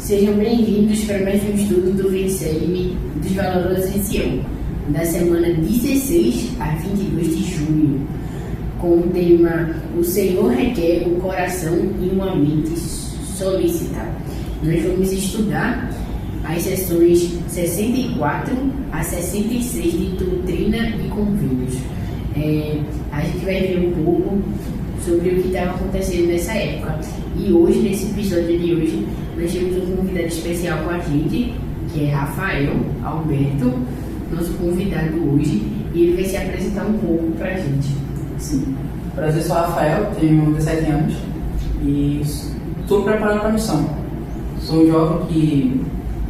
Sejam bem-vindos para mais um estudo do VCM dos Valorosos em Sião, da semana 16 a 22 de junho, com o tema O Senhor requer o coração e uma mente solícita. Nós vamos estudar as sessões 64 a 66 de Doutrina e Convênios. A gente vai ver um pouco sobre o que estava acontecendo nessa época. E hoje, nesse episódio de hoje, nós temos um convidado especial com a gente, que é Rafael Alberto, nosso convidado hoje, e ele vai se apresentar um pouco para a gente. Sim. Prazer, sou Rafael, tenho 17 anos e estou preparado para a missão. Sou um jovem que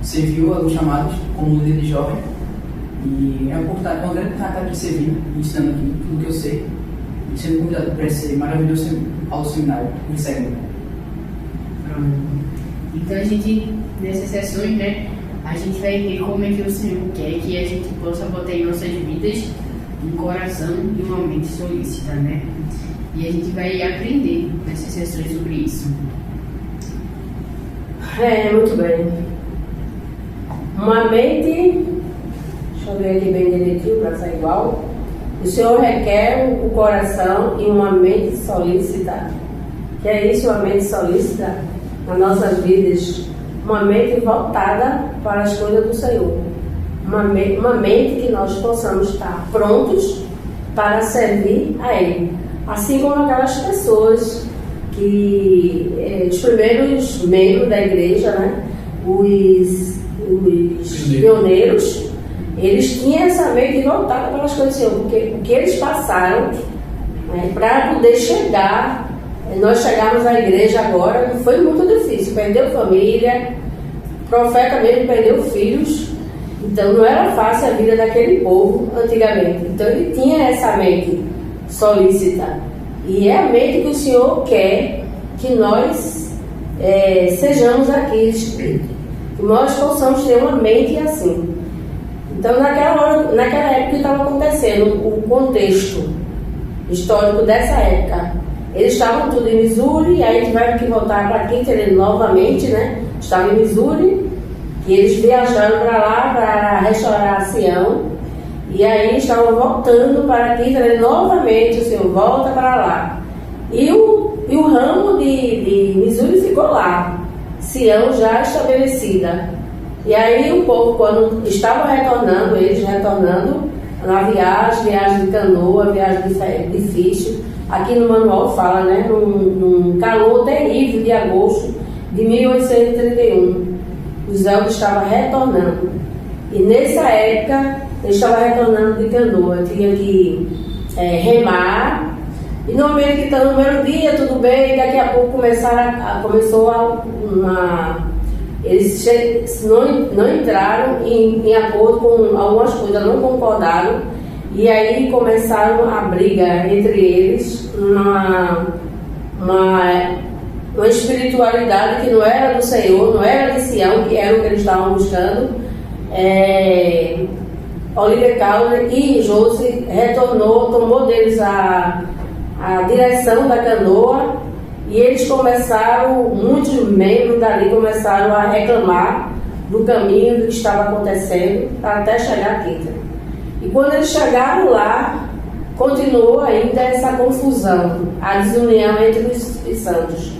serviu a alguns chamados como líder de jovem e é uma grande vontade de servir, ensinando aqui tudo que eu sei e sendo convidado para esse maravilhoso ao seminário de segunda. Então a gente, nessas sessões, a gente vai ver como é que o Senhor quer que a gente possa botar em nossas vidas um coração e uma mente solícita, E a gente vai aprender nessas sessões sobre isso. Muito bem. Uma mente, deixa eu ver aqui bem direitinho para sair igual. O Senhor requer o coração e uma mente solícita. Que é isso, uma mente solícita? Nas nossas vidas, uma mente voltada para as coisas do Senhor. Uma mente que nós possamos estar prontos para servir a Ele. Assim como aquelas pessoas que, os primeiros membros da igreja, os pioneiros, eles tinham essa mente voltada para as coisas do Senhor, porque o que eles passaram para poder chegar. Nós chegamos à igreja agora, não foi muito difícil, perdeu família, o profeta mesmo perdeu filhos, então não era fácil a vida daquele povo antigamente. Então ele tinha essa mente solícita, e é a mente que o Senhor quer que nós sejamos aqui, que nós possamos ter uma mente assim. Então naquela época que estava acontecendo, o contexto histórico dessa época, eles estavam tudo em Missouri, aí tiveram que voltar para Kitchener novamente, Estavam em Missouri, e eles viajaram para lá para restaurar Sião, e aí estavam voltando para Kitchener novamente. O Senhor volta para lá. E o ramo de Missouri ficou lá, Sião já estabelecida. E aí o povo, quando estava retornando, eles retornando na viagem de canoa, viagem de difícil. Aqui no manual fala, num calor terrível de agosto de 1831. Os elfos estavam retornando. E nessa época, eles estavam retornando de canoa. Tinha que remar. E normalmente que está no primeiro dia, tudo bem. E daqui a pouco eles não entraram em acordo com algumas coisas, não concordaram. E aí começaram a briga entre eles, uma espiritualidade que não era do Senhor, não era de Sião, que era o que eles estavam buscando. Oliver Calder e José retornou, tomou deles a direção da canoa, e eles começaram, muitos membros dali começaram a reclamar do caminho, do que estava acontecendo, até chegar aqui. E quando eles chegaram lá, continuou ainda essa confusão, a desunião entre os santos.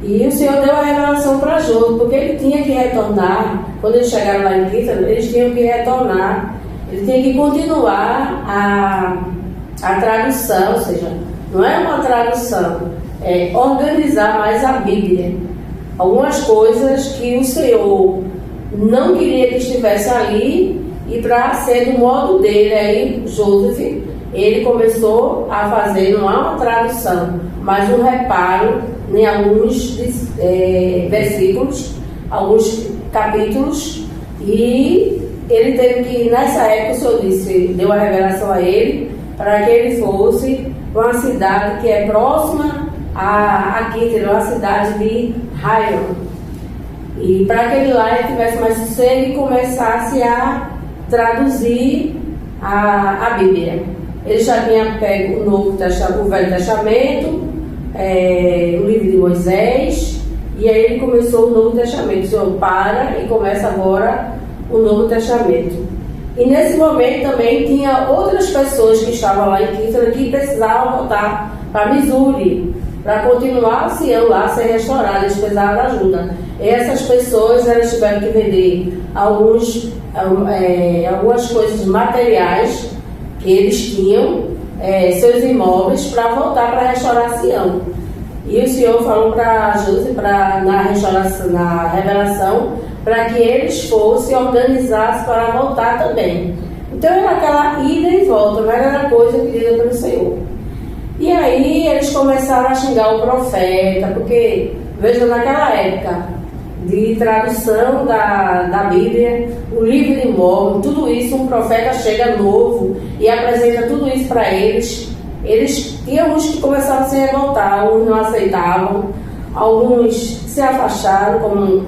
E o Senhor deu a revelação para José, porque ele tinha que retornar. Quando eles chegaram lá em Kitchener, eles tinham que retornar. Ele tinha que continuar a tradução, ou seja, não é uma tradução, é organizar mais a Bíblia. Algumas coisas que o Senhor não queria que estivesse ali, e para ser do modo dele. Aí Joseph, ele começou a fazer, não há uma tradução, mas um reparo em alguns versículos, alguns capítulos, e ele teve que, nessa época, o Senhor deu a revelação a ele, para que ele fosse para uma cidade que é próxima a Kitchener, uma cidade de Ryan, e para que ele lá tivesse mais sossego e começasse a traduzir a Bíblia. Ele já tinha pego o Velho Testamento, o livro de Moisés, E aí ele começou o Novo Testamento. O Senhor para e começa agora o Novo Testamento. E nesse momento também tinha outras pessoas que estavam lá em Kíntara que precisavam voltar para Missouri, para continuar a Sião lá ser restaurada, eles precisavam de ajuda. E essas pessoas elas tiveram que vender algumas coisas materiais que eles tinham, seus imóveis, para voltar para restaurar Sião. E o Senhor falou para José, na revelação, para que eles fossem organizados para voltar também. Então era aquela ida e volta, não era coisa pedida pelo Senhor. E aí eles começaram a xingar o profeta, porque, veja, naquela época de tradução da Bíblia, o livro de Mórmon, tudo isso, um profeta chega novo e apresenta tudo isso para eles. Eles tinham uns que começaram a se revoltar, alguns não aceitavam, alguns se afastaram, como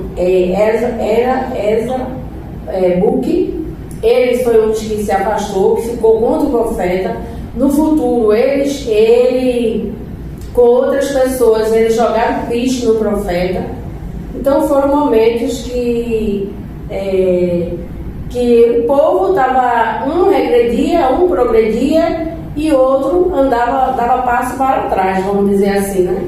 Buque. Ele foi um dos que se afastou, que ficou contra o profeta. No futuro, ele com outras pessoas, eles jogaram piche no profeta. Então foram momentos que o povo estava, um regredia, um progredia e outro dava passo para trás, vamos dizer assim, né?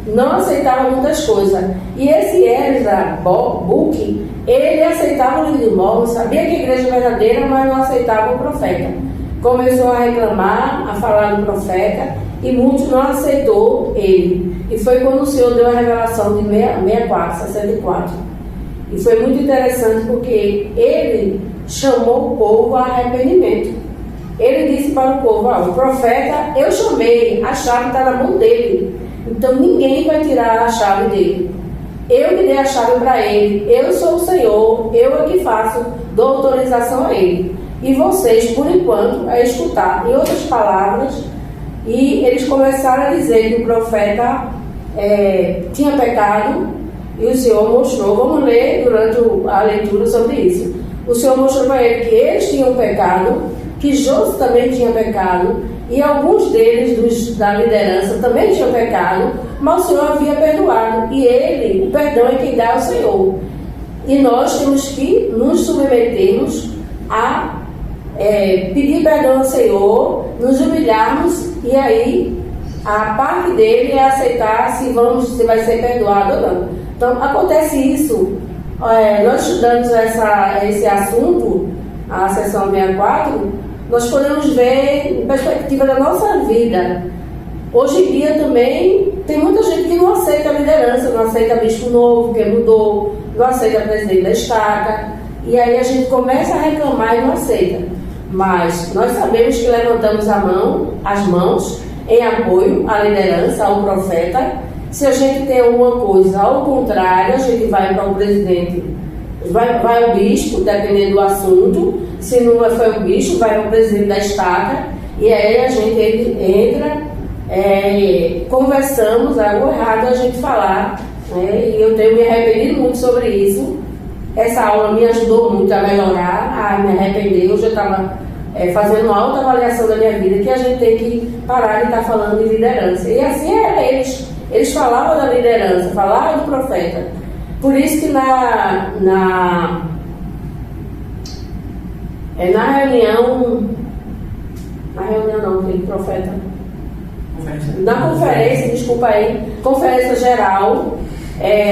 Não aceitava muitas coisas. E esse Ezra Buque, ele aceitava o livro de Mórmon, sabia que a igreja era verdadeira, mas não aceitava o profeta. Começou a reclamar, a falar do profeta, e muitos não aceitou ele. E foi quando o Senhor deu a revelação de 64. E foi muito interessante porque ele chamou o povo a arrependimento. Ele disse para o povo: o profeta eu chamei, a chave está na mão dele, então ninguém vai tirar a chave dele. Eu que dei a chave para ele, eu sou o Senhor, eu é que faço, dou autorização a ele. E vocês, por enquanto, é escutar. Em outras palavras, e eles começaram a dizer que o profeta tinha pecado, e o Senhor mostrou, vamos ler durante a leitura sobre isso. O Senhor mostrou para ele que eles tinham pecado, que José também tinha pecado, e alguns deles da liderança também tinham pecado, mas o Senhor havia perdoado, e ele, o perdão é quem dá ao Senhor. E nós temos que nos submetermos a pedir perdão ao Senhor, nos humilharmos, e aí a parte dele é aceitar se vai ser perdoado ou não. Então acontece isso. Nós estudamos esse assunto, a sessão 64, nós podemos ver em perspectiva da nossa vida. Hoje em dia também tem muita gente que não aceita a liderança, não aceita bispo novo, que mudou, não aceita presidente da estaca, e aí a gente começa a reclamar e não aceita. Mas nós sabemos que levantamos as mãos em apoio à liderança, ao profeta. Se a gente tem alguma coisa ao contrário, a gente vai para o presidente, vai ao bispo, dependendo do assunto. Se não foi o bispo, vai ao presidente da estaca, e aí a gente entra, conversamos, é algo errado a gente falar, né? E eu tenho me arrependido muito sobre isso. Essa aula me ajudou muito a melhorar, a me arrepender. Eu já estava fazendo uma autoavaliação da minha vida, que a gente tem que parar de estar falando de liderança. E assim era eles. Eles falavam da liderança, falavam do profeta. Por isso que na reunião não, aquele profeta. Na conferência, desculpa aí, conferência geral,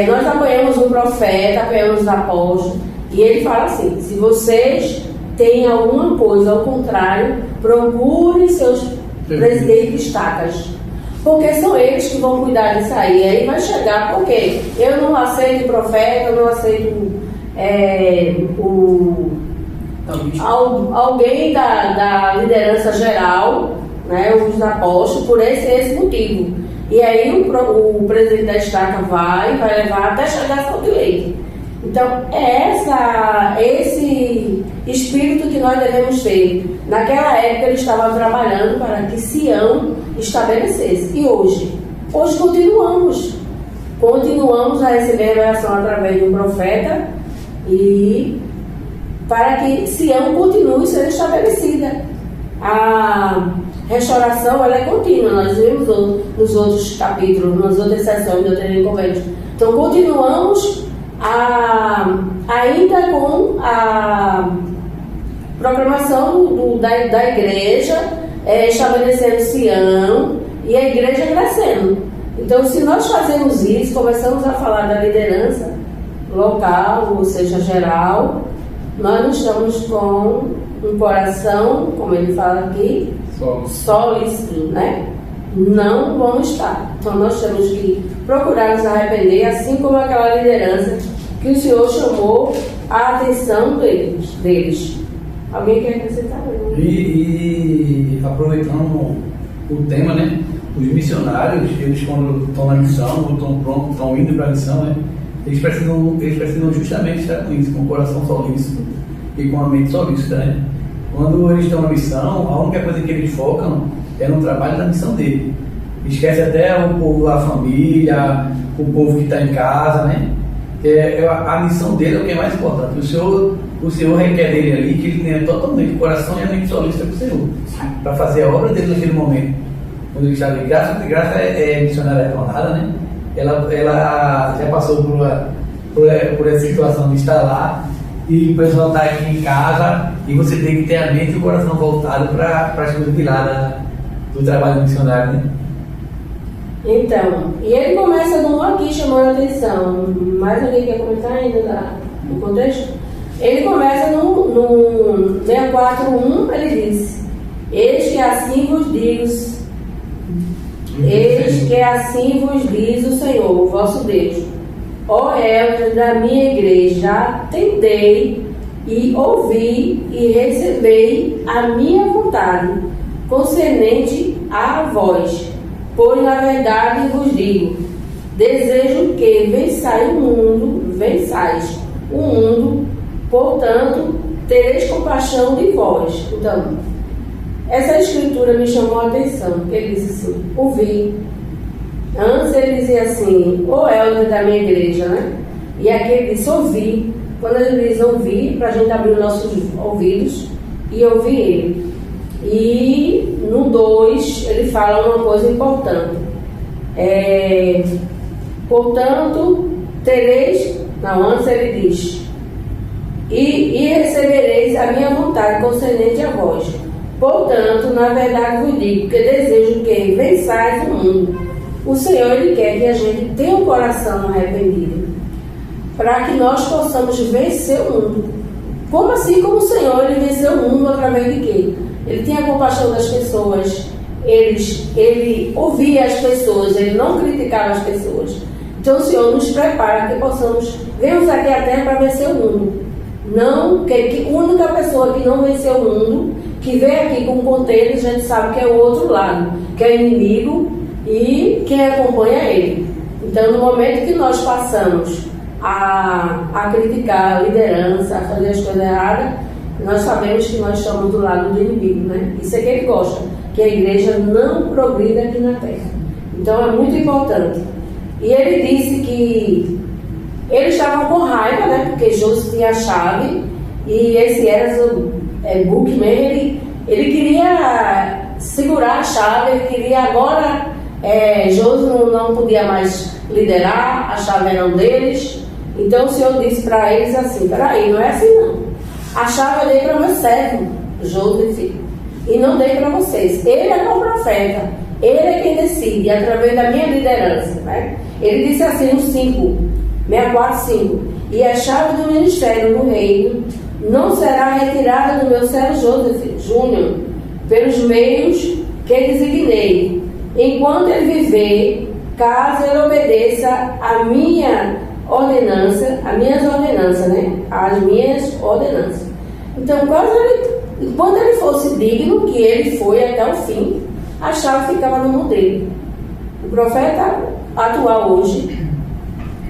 nós apoiamos o profeta, apoiamos os apóstolos, e ele fala assim: se vocês têm alguma coisa ao contrário, procurem seus presidentes de estacas, porque são eles que vão cuidar disso aí. Aí vai chegar, porque eu não aceito o profeta, eu não aceito alguém da liderança geral, né, os apóstolos, por esse motivo. E aí o presidente da estaca vai levar até chegar a São Leite. Então esse espírito que nós devemos ter. Naquela época eles estavam trabalhando para que Sião estabelecesse. E hoje continuamos a receber a revelação através de um profeta, e para que Sião continue sendo estabelecida. A restauração ela é contínua. Nós vimos nos outros capítulos, nas outras sessões do Treino Convênio, Então, continuamos ainda com a proclamação da igreja, estabelecendo Sião e a igreja crescendo. Então, se nós fazemos isso, começamos a falar da liderança local, ou seja, geral, nós não estamos com um coração, como ele fala aqui, sólido, né? Não vamos estar. Então, nós temos que procurar nos arrepender, assim como aquela liderança que o Senhor chamou a atenção deles. Alguém quer acrescentar? E aproveitando o tema, né? Os missionários, eles quando estão na missão, ou estão indo para a missão, né? Eles precisam justamente estar com isso, com o coração solícito e com a mente solícita, né? Quando eles estão na missão, a única coisa que eles focam é no trabalho da missão dele. Esquece até o povo, a família, o povo que está em casa, né? A missão dele é o que é mais importante. O Senhor requer dele ali que ele tenha totalmente o coração e a mente solícita para o Senhor, para fazer a obra dele naquele momento. Quando ele está ali, graça é missionária retornada, né? Ela já passou por essa situação de estar lá e o pessoal está aqui em casa e você tem que ter a mente e o coração voltado para as coisas de lá do trabalho missionário, né? Então, e ele começa aqui chamando a atenção. Mais alguém quer comentar ainda no contexto? Ele começa no 64:1, ele diz: Eis que assim vos diz o Senhor, o vosso Deus, ó elders da minha igreja, atendei e ouvi e recebei a minha vontade concernente a vós, pois na verdade vos digo, desejo que vençais o mundo, portanto tereis compaixão de vós. Então, essa escritura me chamou a atenção, porque ele diz assim, ouvi. Antes ele dizia assim, o elder da minha igreja, né? E aqui ele disse ouvi. Quando ele diz ouvir, para a gente abrir os nossos ouvidos e ouvir ele. E no 2 ele fala uma coisa importante. Portanto, tereis... Não, antes ele diz, e recebereis a minha vontade concernente a vós. Portanto, na verdade vos digo que desejo que vençais o mundo. O Senhor, Ele quer que a gente tenha um coração arrependido, para que nós possamos vencer o mundo. Como assim como o Senhor, Ele venceu o mundo através de quê? Ele tinha compaixão das pessoas, ele ouvia as pessoas, Ele não criticava as pessoas. Então o Senhor nos prepara que possamos, vemos aqui a terra para vencer o mundo. Não, que a única pessoa que não venceu o mundo, que vem aqui com ponteiro, a gente sabe que é o outro lado, que é o inimigo e quem acompanha ele. Então, no momento que nós passamos a criticar a liderança, a fazer as coisas erradas, nós sabemos que nós estamos do lado do inimigo, né? Isso é que ele gosta, que a igreja não progrida aqui na terra. Então, é muito importante. E ele disse que eles estavam com raiva, né? Porque José tinha a chave e esse era o Bookman, ele queria segurar a chave, ele queria agora, José não podia mais liderar, a chave era um deles. Então o Senhor disse para eles assim, peraí, não é assim não, a chave eu dei para meu servo, José, e não dei para vocês. Ele é o profeta, ele é quem decide, através da minha liderança, né? Ele disse assim no 64:5, e a chave do ministério do reino não será retirada do meu servo Joseph Júnior, pelos meios que designei, enquanto ele viver, caso ele obedeça a minha ordenança, as minhas ordenanças, né? As minhas ordenanças. Então, quando ele fosse digno, que ele foi até o fim, a chave ficava no mão dele. O profeta atual hoje,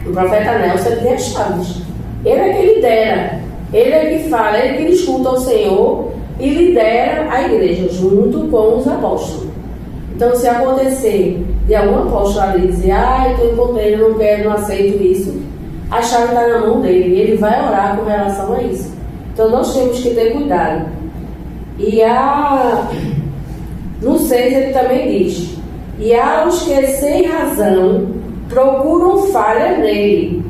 o profeta Nelson, ele tem as chaves. Ele é que lidera, ele é que fala, ele que escuta o Senhor e lidera a igreja junto com os apóstolos. Então, se acontecer de algum apóstolo ali dizer, estou encontrando, não quero, não aceito isso, a chave está na mão dele e ele vai orar com relação a isso. Então, nós temos que ter cuidado. E no 6 ele também diz, e aos que sem razão procuram falha nele.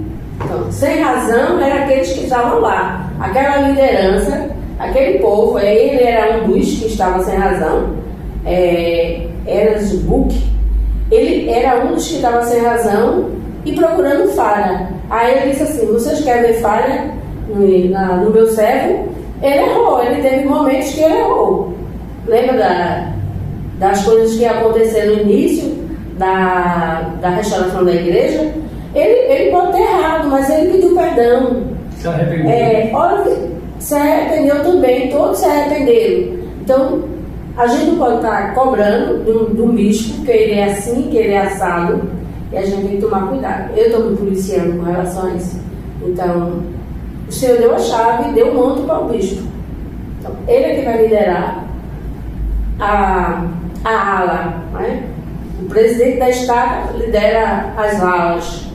Então, sem razão eram aqueles que estavam lá. Aquela liderança, aquele povo, ele era um dos que estava sem razão, era Zebuk, ele era um dos que estava sem razão e procurando falha. Aí ele disse assim: vocês querem ver falha no meu servo? Ele errou, ele teve momentos que ele errou. Lembra das coisas que aconteceram no início da restauração da igreja? Ele pode ter errado, mas ele pediu perdão. Se arrependeu. Se arrependeu também, todos se arrependeram. Então, a gente não pode estar cobrando do bispo que ele é assim, que ele é assado, e a gente tem que tomar cuidado. Eu estou me policiando com relação a isso. Então, o Senhor deu a chave, deu o manto para o bispo. Então, ele é que vai liderar a ala, né? O presidente da estaca lidera as alas.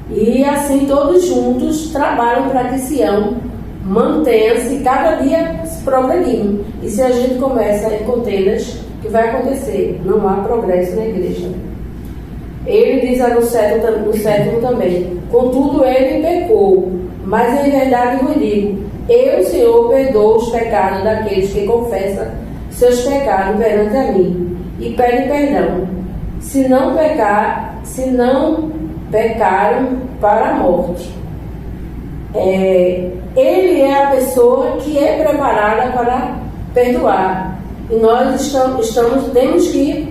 E assim todos juntos trabalham para que Sião mantenha-se cada dia se progredindo. E se a gente começa em contendas, o que vai acontecer? Não há progresso na igreja. Ele diz no sétimo também: contudo ele pecou, mas em verdade vos digo, eu, Senhor, perdoo os pecados daqueles que confessam seus pecados perante a mim e pedem perdão, se não pecaram para a morte. Ele é a pessoa que é preparada para perdoar. E nós temos que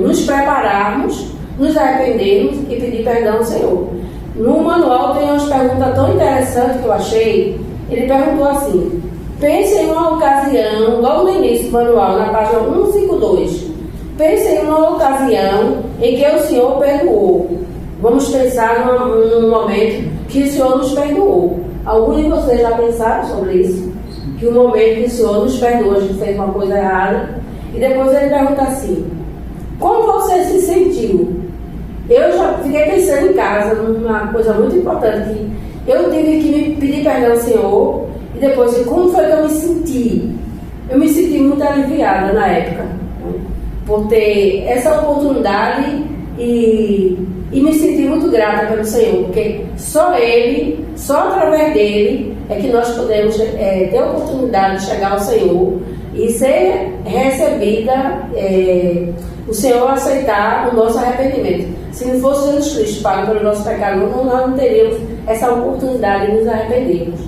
nos prepararmos, nos arrependermos e pedir perdão ao Senhor. No manual tem umas perguntas tão interessantes que eu achei. Ele perguntou assim: pense em uma ocasião, logo no início do manual, na página 152. Pense em uma ocasião em que o Senhor perdoou. Vamos pensar num momento que o Senhor nos perdoou. Alguns de vocês já pensaram sobre isso? Que o momento que o Senhor nos perdoou, a gente fez uma coisa errada. E depois ele pergunta assim: como você se sentiu? Eu já fiquei pensando em casa, numa coisa muito importante, que eu tive que me pedir perdão ao Senhor. E depois, como foi que eu me senti? Eu me senti muito aliviada na época, né, por ter essa oportunidade e me senti muito grata pelo Senhor, porque só Ele, só através dele é que nós podemos ter a oportunidade de chegar ao Senhor e ser recebida, o Senhor aceitar o nosso arrependimento. Se não fosse Jesus Cristo pago pelo nosso pecado, nós não teríamos essa oportunidade de nos arrependermos.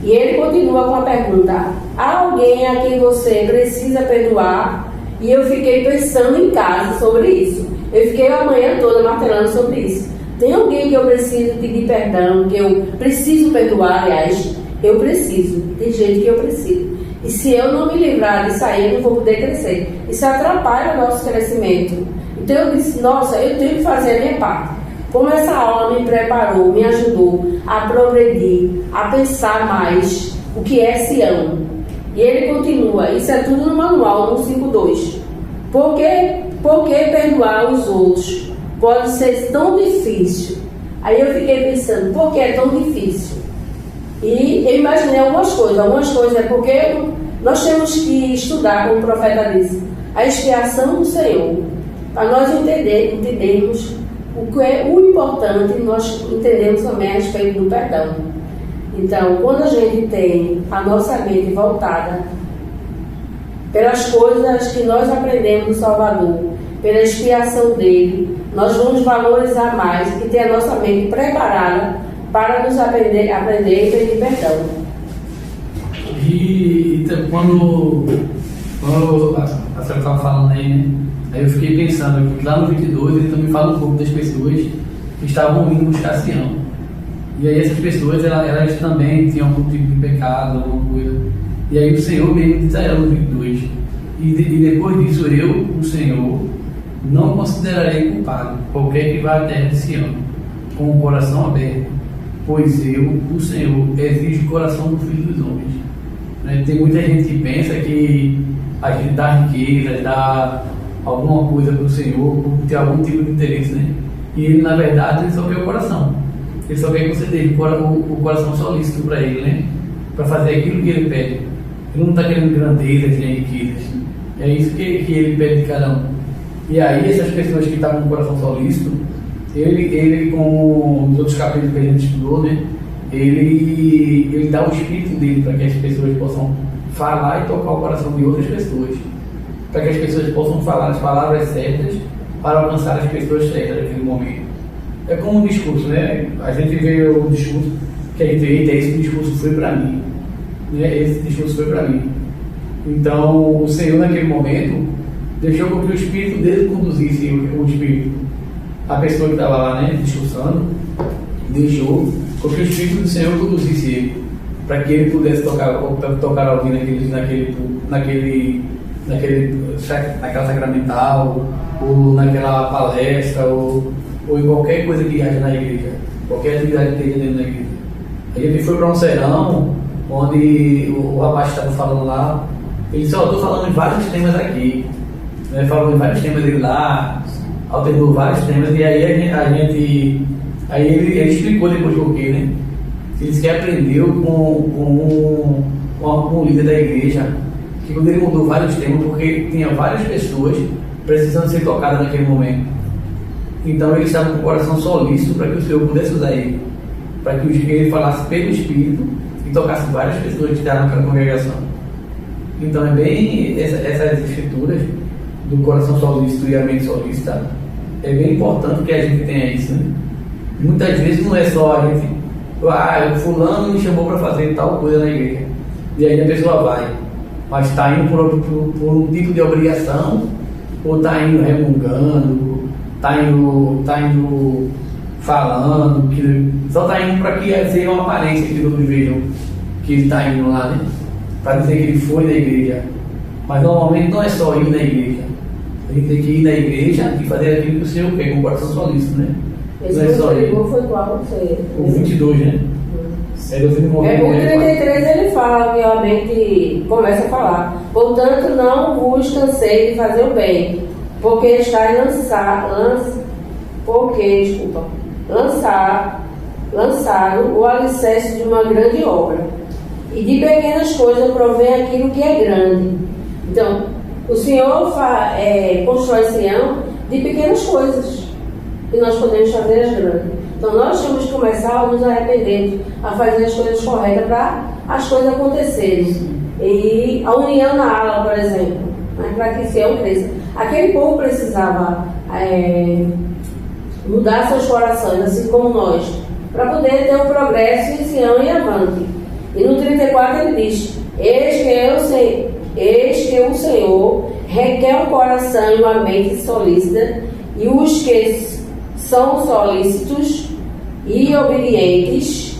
E ele continua com a pergunta: há alguém a quem você precisa perdoar? E eu fiquei pensando em casa sobre isso. Eu fiquei a manhã toda martelando sobre isso. Tem alguém que eu preciso pedir perdão, que eu preciso perdoar? Aliás, eu preciso. Tem gente que eu preciso. E se eu não me livrar disso aí, eu não vou poder crescer. Isso atrapalha o nosso crescimento. Então eu disse: nossa, eu tenho que fazer a minha parte. Como essa aula me preparou, me ajudou a progredir, a pensar mais o que é Sião. E ele continua: isso é tudo no manual, no 5.2. Por que perdoar os outros pode ser tão difícil? Aí eu fiquei pensando: por que é tão difícil? E eu imaginei algumas coisas é porque nós temos que estudar, como o profeta disse, a expiação do Senhor, para nós entendermos o que é o importante, nós entendemos também a respeito do perdão. Então, quando a gente tem a nossa mente voltada pelas coisas que nós aprendemos do Salvador, pela expiação dele, nós vamos valorizar mais e ter a nossa mente preparada para nos aprender e pedir perdão. E então, quando a senhora estava falando aí, né? Aí eu fiquei pensando que lá no 22 ele também fala um pouco das pessoas que estavam indo buscar Sião. E aí essas pessoas, elas também tinham algum tipo de pecado, alguma coisa. E aí o Senhor mesmo diz a ela no 22: e depois disso eu, o Senhor, não considerarei culpado qualquer que vá à terra de Sião, com o coração aberto, pois eu, o Senhor, exijo o coração do Filho dos Homens. Né? Tem muita gente que pensa que a gente dá riqueza, dá alguma coisa para o Senhor, por ter algum tipo de interesse, né? E ele, na verdade, ele só quer o coração. Ele só quer que você dê o coração solícito para ele, né? Para fazer aquilo que ele pede. Ele não está querendo grandezas nem riquezas. É isso que ele pede de cada um. E aí essas pessoas que estavam com o coração solícito, ele com os outros capítulos que a gente estudou, né? Ele dá o espírito dele para que as pessoas possam falar e tocar o coração de outras pessoas, para que as pessoas possam falar as palavras certas para alcançar as pessoas certas naquele momento. É como um discurso, né? A gente vê o discurso que a gente vê, esse discurso foi para mim, né? Esse discurso foi para mim. Então o Senhor naquele momento deixou com que o espírito dele conduzisse o espírito. A pessoa que estava lá, né, discursando, deixou com que o espírito do Senhor conduzisse ele, para que ele pudesse tocar alguém naquela sacramental, ou naquela palestra, ou em qualquer coisa que haja na igreja, qualquer atividade que esteja dentro da igreja. A gente foi para um serão, onde o rapaz estava falando lá, ele disse: estou falando em vários temas aqui, né? Falando em vários temas dele lá, alternou vários temas, e aí ele explicou depois por quê, né? Ele disse que aprendeu com um líder da igreja, que quando ele mudou vários temas, porque tinha várias pessoas precisando ser tocadas naquele momento. Então ele estava com o coração solícito para que o Senhor pudesse usar ele, para que ele falasse pelo Espírito e tocasse várias pessoas que estavam naquela congregação. Então é bem essas escrituras do coração solícito e a mente solícita, é bem importante que a gente tenha isso, né? Muitas vezes não é só a gente, o fulano me chamou para fazer tal coisa na igreja, e aí a pessoa vai, mas está indo por um tipo de obrigação, ou está indo remungando, está indo falando, só está indo para que seja uma aparência que todos vejam que ele está indo lá, né? Para dizer que ele foi na igreja. Mas normalmente não é só ir na igreja. A gente tem que ir na igreja e fazer aquilo que o Senhor quer, com o coração solícito, né? Esse não é só ir. foi qual? O 22, né? O 33 ele fala, realmente começa a falar: portanto, não vos cansei de fazer o bem, porque estáis lançado o alicerce de uma grande obra, e de pequenas coisas provém aquilo que é grande. Então, o Senhor constrói Sião de pequenas coisas, e nós podemos fazer as grandes. Então nós temos que começar a nos arrepender, a fazer as coisas corretas para as coisas acontecerem. E a união na ala, por exemplo, né, para que Sião cresça. Aquele povo precisava mudar seus corações, assim como nós, para poder ter um progresso em Sião e avante. E no 34 ele diz: eis que o Senhor requer um coração e uma mente solícita, e os que são solícitos e obedientes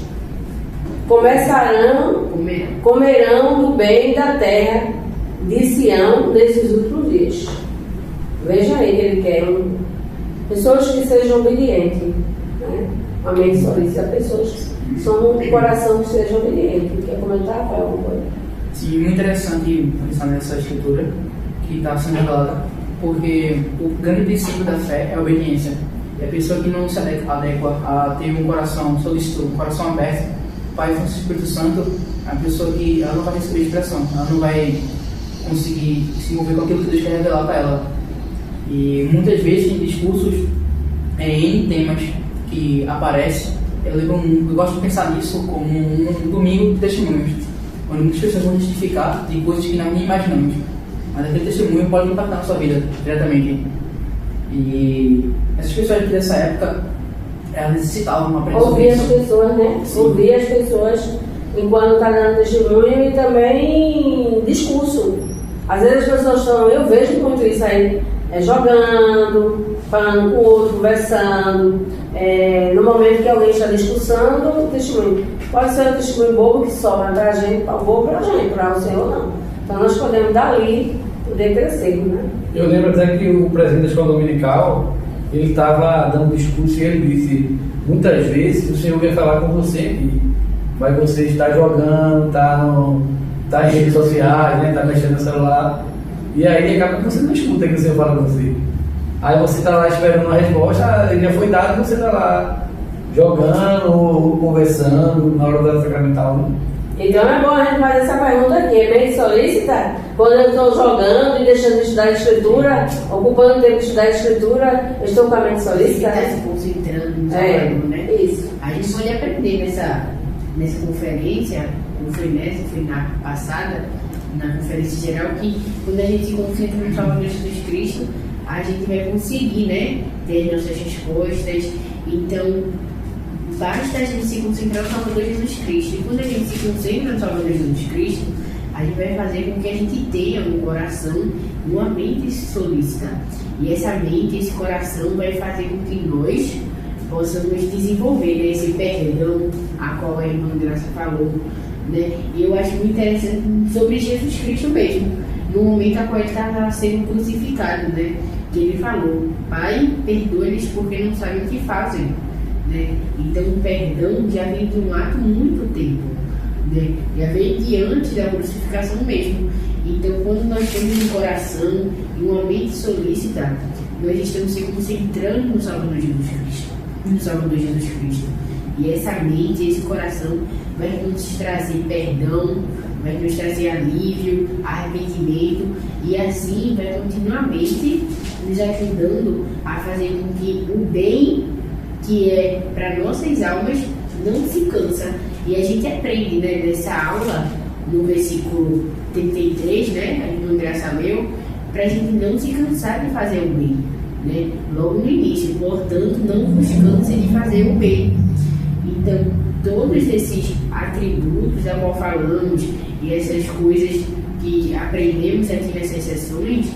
comerão do bem da terra de Sião nesses últimos dias. Veja aí que ele quer pessoas que sejam obedientes, né? A mente solícita, pessoas que são um coração que seja obediente. Quer comentar, Rafael, alguma coisa? Sim, muito interessante pensar nessa escritura que está sendo revelada, porque o grande princípio da fé é a obediência. E a pessoa que não se adequa a ter um coração solícito, um coração aberto, Pai, Filho e Espírito Santo, a pessoa que ela não vai receber expressão, ela não vai conseguir se mover com aquilo que Deus quer revelar para ela. E muitas vezes em discursos, em temas que aparecem, eu gosto de pensar nisso como um domingo de testemunhos, onde muitas pessoas vão testificar de coisas que nem imaginamos, mas aquele testemunho pode impactar na sua vida diretamente. E essas pessoas aqui dessa época, elas necessitavam uma presença. Ouvir as pessoas, né? Sim. Ouvir as pessoas enquanto está dando testemunho, e também discurso. Às vezes as pessoas estão, eu vejo muito isso aí, jogando, falando com o outro, conversando. No momento que alguém está discursando, testemunho. Pode ser um testemunho bobo que sobra para a gente, bobo para a gente, para o Senhor não. Então nós podemos dali poder crescer, né? Eu lembro até que o presidente da escola dominical, ele estava dando discurso e ele disse: muitas vezes o Senhor quer falar com você aqui, mas você está jogando, está em redes sociais, né, está mexendo no celular, e aí acaba que você não escuta o que o Senhor fala com você. Aí você está lá esperando uma resposta, ele já foi dado, você está lá jogando ou conversando na hora da sacramental, né? Então é bom a gente fazer essa pergunta aqui. É bem solícita? Quando eu estou jogando e deixando de estudar escritura, ocupando o tempo de estudar escritura, eu estou com a mente solícita? Você está se concentrando no trabalho, né? Isso. A gente pode aprender nessa conferência, não foi nessa, foi na passada, na conferência geral, que quando a gente se concentra no Salvador Jesus Cristo, a gente vai conseguir, né, ter nossas respostas. Então, basta a gente se concentrar no Salvador Jesus Cristo. E quando a gente se concentra no Salvador Jesus Cristo, a gente vai fazer com que a gente tenha um coração e uma mente solícita. E essa mente, esse coração vai fazer com que nós possamos desenvolver, né, esse perdão a qual a irmã Graça falou, né? E eu acho muito interessante sobre Jesus Cristo mesmo, no momento a qual ele estava sendo crucificado, né? Que ele falou: Pai, perdoa-lhes porque não sabem o que fazem, né? Então o perdão já vem de um ato muito tempo, né? Já vem de antes da crucificação mesmo. Então quando nós temos um coração e uma mente solícita, nós estamos se concentrando no Salvador Jesus Cristo, no Salvador Jesus Cristo. E essa mente, esse coração vai nos trazer perdão, vai nos trazer alívio, arrependimento, e assim vai continuamente nos ajudando a fazer com que o bem que é para nossas almas não se cansa. E a gente aprende, né, nessa aula, no versículo 33, né, a irmã Graça leu, para a gente não se cansar de fazer o bem, né, logo no início. Portanto, não vos canse de fazer o bem. Então, todos esses atributos a qual falamos e essas coisas que aprendemos aqui nessas sessões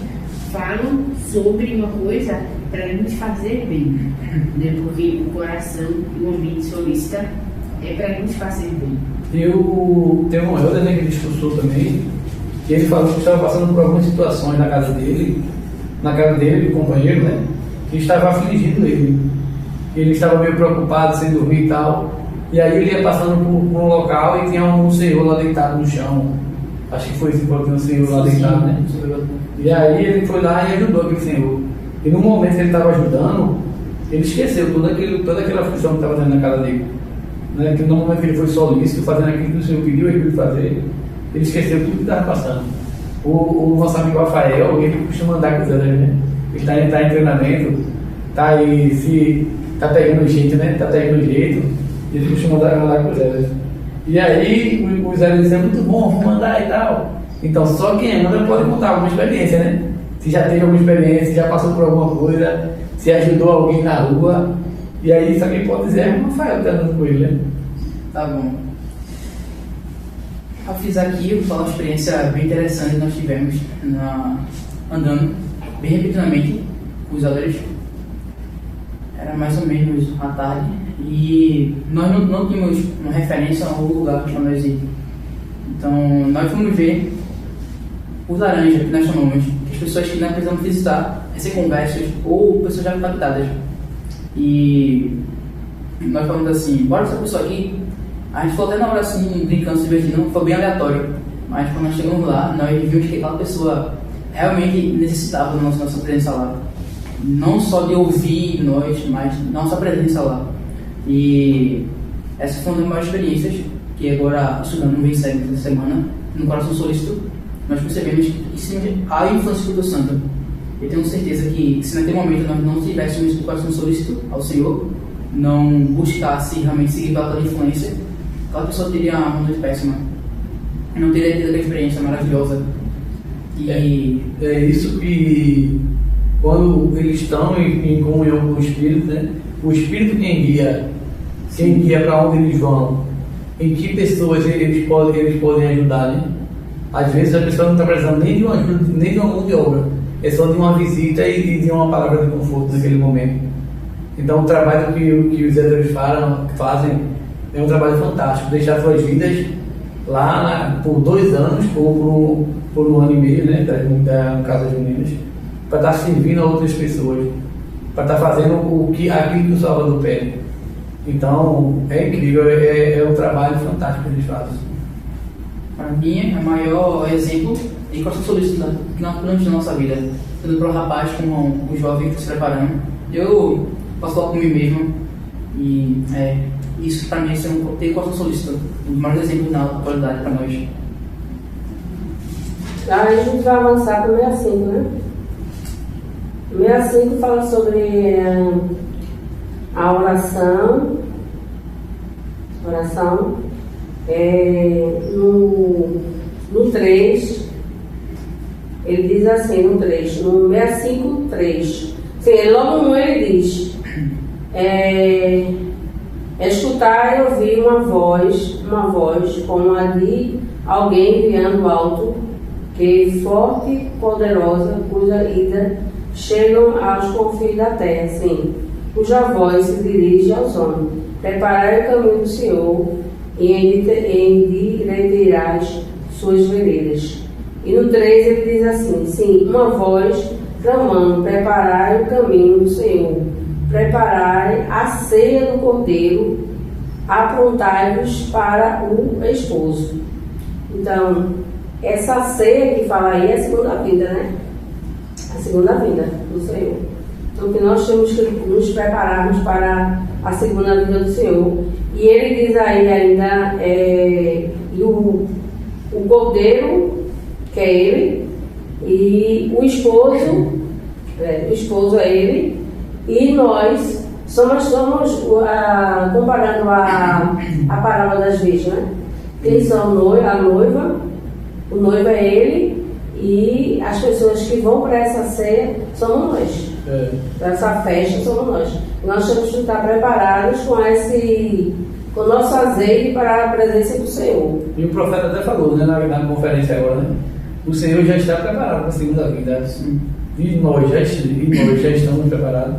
falam sobre uma coisa para nos fazer bem, né? Porque o coração e o mente solícita é para nos fazer bem. Teve um Helder, né, que ele discursou também, que ele falou que estava passando por algumas situações na casa dele, do companheiro, né, que estava afligindo ele. Ele estava meio preocupado, sem dormir e tal. E aí ele ia passando por um local e tinha um senhor lá deitado no chão. Acho que foi esse que tinha um senhor lá deitado, né? E aí ele foi lá e ajudou aquele senhor. E no momento que ele estava ajudando, ele esqueceu toda aquela função que estava fazendo na casa dele. Né? Que no momento que ele foi solícito, fazendo aquilo que o senhor pediu ele fazer, ele esqueceu tudo que estava passando. O nosso amigo Rafael, ele costuma andar com os outros, né? Ele está em treinamento, está aí se... Tá pegando o jeito, né? Tá pegando o jeito. E ele costuma andar com os Zé. E aí, o Zé disse: é muito bom, vamos andar e tal. Então, só quem anda pode contar alguma experiência, né? Se já teve alguma experiência, se já passou por alguma coisa, se ajudou alguém na rua. E aí, só quem pode dizer é o Rafael que tá andando com ele, né? Tá bom. Eu fiz aqui, eu vou falar uma experiência bem interessante que nós tivemos andando bem repentinamente com os adolescentes. Era mais ou menos à tarde e nós não tínhamos uma referência ao lugar que nós ir. Então nós fomos ver os laranjas, que nós chamamos, as pessoas que nós precisamos visitar, ser conversas ou pessoas já impactadas. E nós falamos assim: bora essa pessoa aqui. A gente falou até na hora assim, brincando, se divertindo, foi bem aleatório. Mas quando nós chegamos lá, nós vimos que aquela pessoa realmente necessitava da nossa presença lá. Não só de ouvir nós, mas nossa presença lá. E essa foi uma das maiores experiências que agora, estudando no Venceg essa semana, no Coração Solícito, nós percebemos que há influência do Espírito Santo. Eu tenho certeza que se naquele momento nós não tivéssemos o coração solícito ao Senhor, não buscasse realmente seguir pela influência, aquela pessoa teria uma noite péssima. Não teria tido aquela experiência maravilhosa. E é isso que, quando eles estão em comunhão com o Espírito, né? O Espírito quem guia para onde eles vão, em que pessoas eles podem ajudar, né? Às vezes a pessoa não está precisando nem de uma ajuda, nem de uma mão de obra, é só de uma visita e de uma palavra de conforto naquele momento. Então o trabalho que os editores fazem é um trabalho fantástico, deixar suas vidas lá por 2 anos ou por 1 ano e meio, né, da Casa de Meninas, para estar servindo a outras pessoas, para estar fazendo aquilo que o Salvador pede. Então é incrível, é um trabalho fantástico que eles fazem. Para mim, é o maior exemplo de coração solícito que nós planejamos na nossa vida. Tanto para o rapaz como o jovem que está se preparando. Eu posso falar por mim mesmo. E Isso para mim é um ter coração solícito, um dos maiores exemplos na atualidade para nós. Aí a gente vai avançar para o 65, né? O 65 fala sobre a oração. No 3, ele diz assim, no 3, no 65, 3. Sim, logo no 1 ele diz: escutar e ouvir uma voz como a de alguém enviando alto, que forte, poderosa, cuja ida chegam aos confins da terra, sim, cuja voz se dirige aos homens. Preparai o caminho do Senhor e endireitarás suas veredas. E no 3 ele diz assim, sim, uma voz clamando: preparai o caminho do Senhor, preparai a ceia do Cordeiro, aprontai-vos para o esposo. Então, essa ceia que fala aí é a segunda vinda, né? A segunda vinda do Senhor. Então, que nós temos que nos prepararmos para a segunda vinda do Senhor. E ele diz aí ainda, o Cordeiro, que é ele, e o esposo é ele, e nós somos comparando a parábola das virgens, né? Eles são a noiva, o noivo é ele, e as pessoas que vão para essa ceia somos nós. Para essa festa somos nós. Nós temos que estar preparados com o nosso azeite para a presença do Senhor. E o profeta até falou, né, na conferência agora, né? O Senhor já está preparado para a segunda vinda. E nós já estamos preparados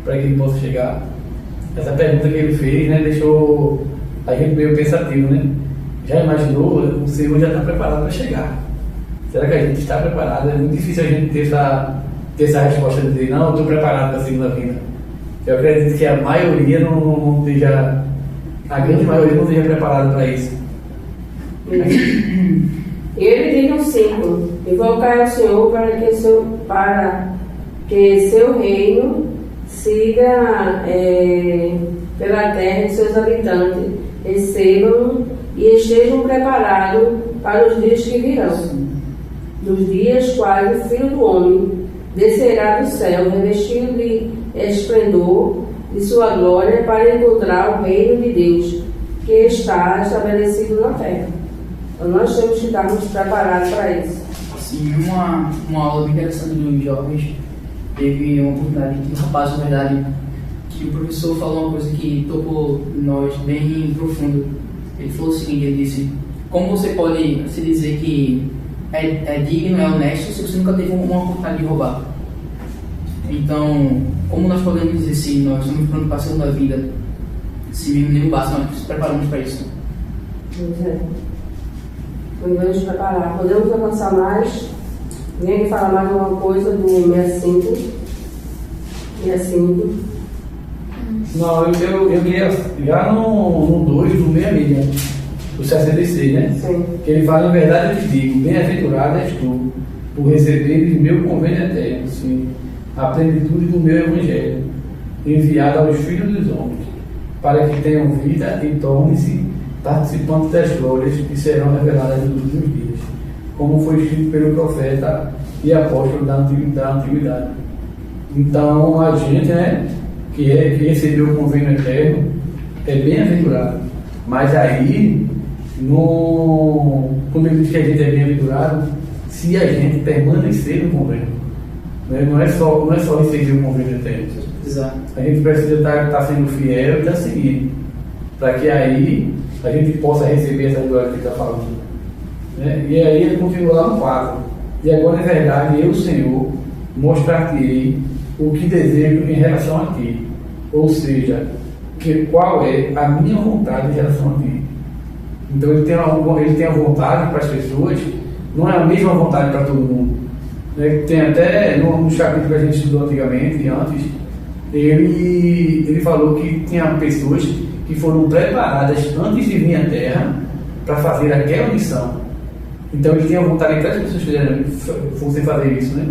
para que ele possa chegar. Essa pergunta que ele fez, né, deixou a gente meio pensativo, né? Já imaginou? O Senhor já está preparado para chegar. Será que a gente está preparado? É muito difícil a gente ter essa resposta de dizer, não, eu estou preparado para a segunda vinda. Eu acredito que a maioria não esteja, a grande maioria não esteja preparada para isso. Ele diz no 5: invocai ao Senhor para que seu reino siga pela terra e seus habitantes recebam e estejam preparados para os dias que virão. Nos dias quais o Filho do Homem descerá do céu, revestido de esplendor de sua glória, para encontrar o reino de Deus que está estabelecido na terra. Então nós temos que estarmos preparados para isso. Sim, uma aula bem interessante dos jovens, teve uma oportunidade de um rapaz, na verdade, que o professor falou uma coisa que tocou nós bem profundo. Ele falou o seguinte, ele disse: como você pode se dizer que é digno, é honesto, se você nunca teve uma oportunidade de roubar? Então, como nós podemos dizer se nós estamos prontos para a segunda vida, se mesmo nem o basta, nós nos preparamos para isso? Pois é. Podemos preparar. Podemos avançar mais? Alguém quer falar mais alguma coisa do 65? 65. Não, eu queria já no 2 do 66, do 66, né? Sim. Que ele fala: em verdade eu te digo, bem-aventurado és tu, por receberes meu convênio eterno, sim, a plenitude do meu evangelho, enviado aos filhos dos homens, para que tenham vida e tornem-se participantes das glórias que serão reveladas nos últimos dias, como foi escrito pelo profeta e apóstolo da antiguidade. Então, a gente, né, que recebeu o convênio eterno, é bem-aventurado. Mas aí, quando ele diz que a gente é bem-aventurado, se a gente permanecer no convênio, né? Não é só receber o convênio eterno. Exato. A gente precisa estar sendo fiel e estar seguindo, para que aí a gente possa receber essa glória que ele está falando, né? E aí ele continua lá no 4: e agora, em verdade, eu, Senhor, mostrar-te-ei o que desejo em relação a ti, ou seja, qual é a minha vontade em relação a ti. Então ele tem a vontade para as pessoas, não é a mesma vontade para todo mundo, né? Tem até nos capítulos que a gente estudou antigamente e antes, ele falou que tinha pessoas que foram preparadas antes de vir à Terra para fazer aquela missão. Então ele tinha vontade que as pessoas fossem fazer isso, né?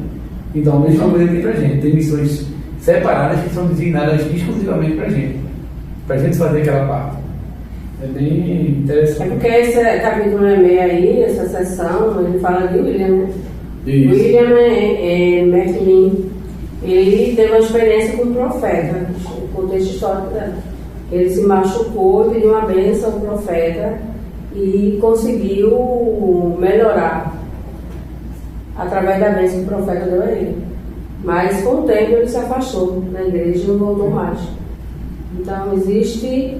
Então a mesma coisa tem para a gente, tem missões separadas que são designadas exclusivamente para a gente fazer aquela parte. É bem É interessante. porque esse capítulo 6 aí, essa sessão, ele fala de William, né? Isso. William McLean, ele teve uma experiência com o profeta, o contexto histórico dela. Ele se machucou, pediu uma bênção ao profeta e conseguiu melhorar através da bênção que o profeta deu a ele. Mas com o tempo ele se afastou da igreja e não voltou mais. Então existe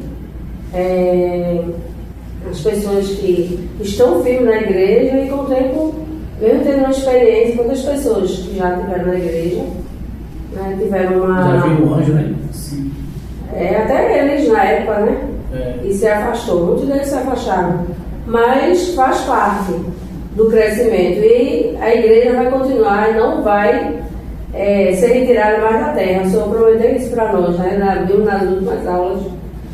as pessoas que estão firmes na igreja e com o tempo, mesmo tendo uma experiência, quantas pessoas que já estiveram na igreja, né, tiveram uma... Já viu um anjo, né? Sim. Até eles na época, né? E se afastou. Muitos deles se afastaram. Mas faz parte do crescimento. E a igreja vai continuar e não vai ser retirada mais da terra. O Senhor prometeu isso para nós, né? Vimos nas últimas aulas,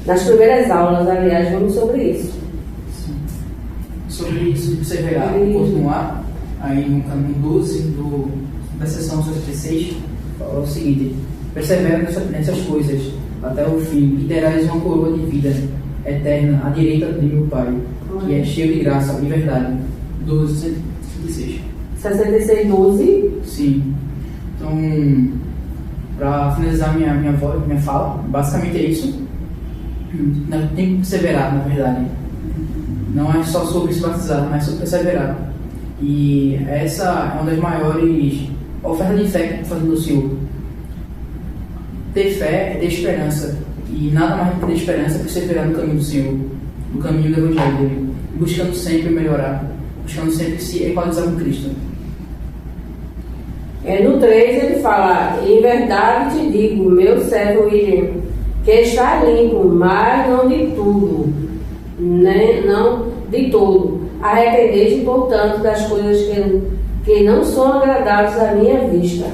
nas primeiras aulas, aliás, vimos sobre isso. Sim. Sobre isso, você verá continuar aí no caminho 12 da sessão 66, fala o seguinte: persevera nessas coisas até o fim, e terás uma coroa de vida eterna à direita de meu Pai, que é cheio de graça e verdade. 12:66. 66:12. Sim. Então, para finalizar minha fala, basicamente é isso. Tem que perseverar, na verdade. Não é só sobre se batizar, mas sobre perseverar. E essa é uma das maiores ofertas de fé que eu fazendo do Senhor. Ter fé é ter esperança. E nada mais do que ter esperança é perseverar no caminho do Senhor, no caminho do Evangelho dele, buscando sempre melhorar, buscando sempre se equalizar com Cristo. No 3 ele fala: em verdade te digo, meu servo William, que está limpo, mas não de tudo, né? Não de todo. Arrependei-te, portanto, das coisas que não são agradáveis à minha vista.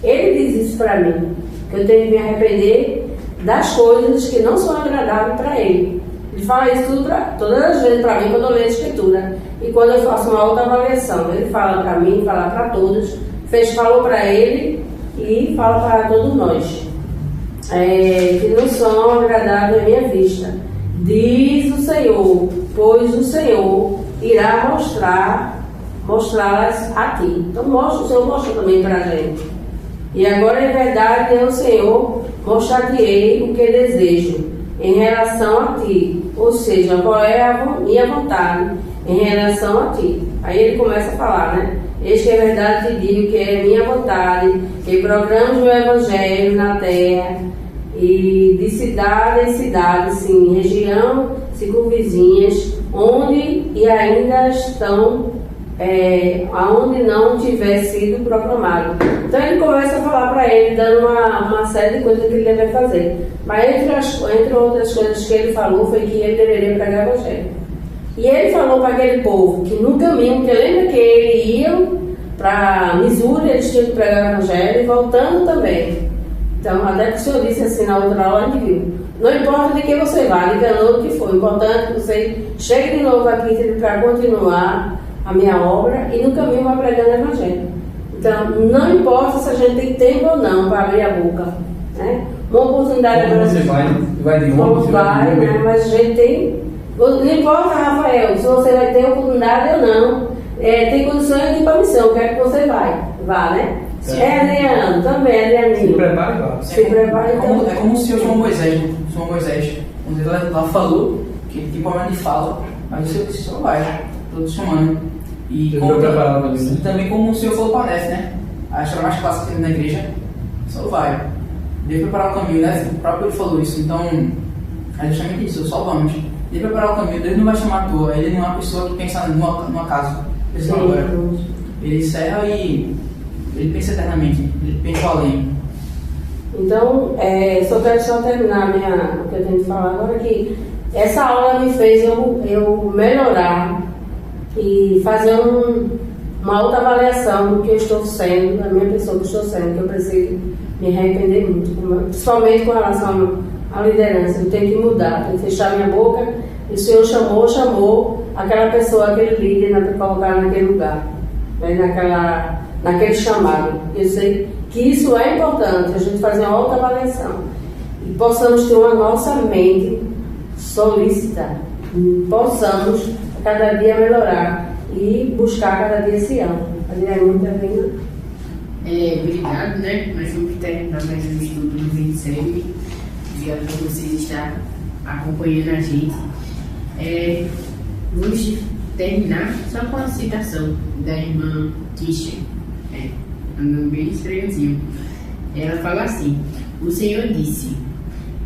Ele diz isso para mim, que eu tenho que me arrepender das coisas que não são agradáveis para ele. Ele fala isso tudo todas as vezes para mim quando eu leio a Escritura. E quando eu faço uma outra avaliação, ele fala para mim, fala para todos, falou para ele e fala para todos nós. Que não são agradáveis à minha vista. Diz o Senhor, pois o Senhor irá mostrá-las a ti. Então o Senhor mostra também para a gente. E agora é verdade, eu, Senhor, mostrar-te-ei o que desejo em relação a ti. Ou seja, qual é a minha vontade em relação a ti. Aí ele começa a falar, né? Eis que é verdade te digo que é minha vontade, que programas o Evangelho na terra, e de cidade em cidade, sim, região circunvizinhas, onde e ainda estão, aonde não tiver sido proclamado. Então ele começa a falar para ele, dando uma série de coisas que ele deve fazer. Mas entre outras coisas que ele falou, foi que ele deveria pregar o Evangelho. E ele falou para aquele povo que no caminho, porque lembra que ele ia para Missouri, eles tinham que pregar o Evangelho, e voltando também. Então, até que o Senhor disse assim na outra aula, a gente viu: não importa de que você vá, de que que for, o importante é que você chegue de novo aqui para continuar a minha obra e no caminho vai pregando o Evangelho. Então, não importa se a gente tem tempo ou não para abrir a boca, né? Uma oportunidade Como você vai de como ônibus, vai, né? Mas a gente tem. Não importa, Rafael, se você vai ter oportunidade ou não, tem condições de ir para a missão, quer que você vá, né? Adriano, também, Adrianinho. Se prepare, claro. Se prepare, então. É como o Senhor João Moisés, quando ele lá falou, que ele tem problema de fala, mas o Senhor só vai, todo chamando. E também como o Senhor falou para a Nef, né? A história mais clássica que tem na igreja, só vai. Deve preparar o caminho, né? O próprio ele falou isso, então é justamente isso, só vamos. Deve preparar o caminho, Deus não vai chamar à toa, ele não é uma pessoa que pensa no acaso. Ele encerra e ele pensa eternamente, ele pensa além. Então, só quero terminar o que eu tenho que falar agora, que essa aula me fez eu melhorar e fazer uma autoavaliação do que eu estou sendo, da minha pessoa que eu estou sendo, que eu preciso me arrepender muito, principalmente com relação à liderança. Eu tenho que mudar, tenho que fechar minha boca. E o Senhor chamou aquela pessoa, aquele líder, para colocar naquele lugar, né, naquele chamado. Eu sei que isso é importante, a gente fazer uma autoavaliação e possamos ter uma nossa mente solícita, possamos cada dia melhorar e buscar cada dia esse ano. Adriana, obrigado, né? Nós vamos terminar mais um estudo do VINSEG. Obrigado por vocês estar acompanhando a gente. Vamos terminar só com a citação da irmã Tisha. Um nome bem estranhozinho. Ela fala assim: o Senhor disse: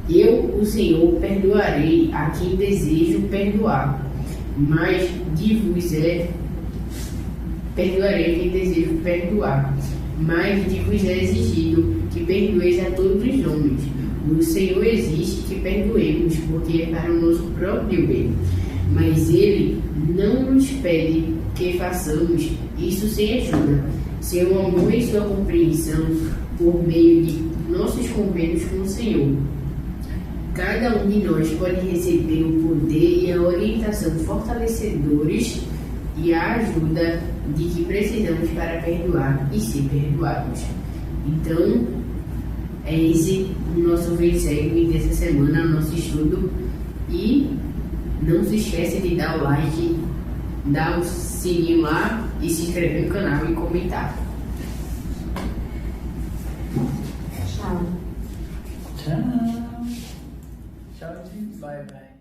eu, o Senhor, perdoarei a quem desejo perdoar, mas de vos perdoarei quem desejo perdoar, mas de vos é exigido que perdoeis a todos os homens. O Senhor exige que perdoemos, porque é para o nosso próprio bem. Mas Ele não nos pede que façamos isso sem ajuda, seu amor e sua compreensão por meio de nossos convênios com o Senhor. Cada um de nós pode receber o poder e a orientação fortalecedores e a ajuda de que precisamos para perdoar e ser perdoados. Então, é esse o nosso VINSEG dessa semana, o nosso estudo. E não se esqueça de dar o like, dar o sininho lá e se inscrever no canal e comentar. Tchau. Tchau. Tchau, bye bye.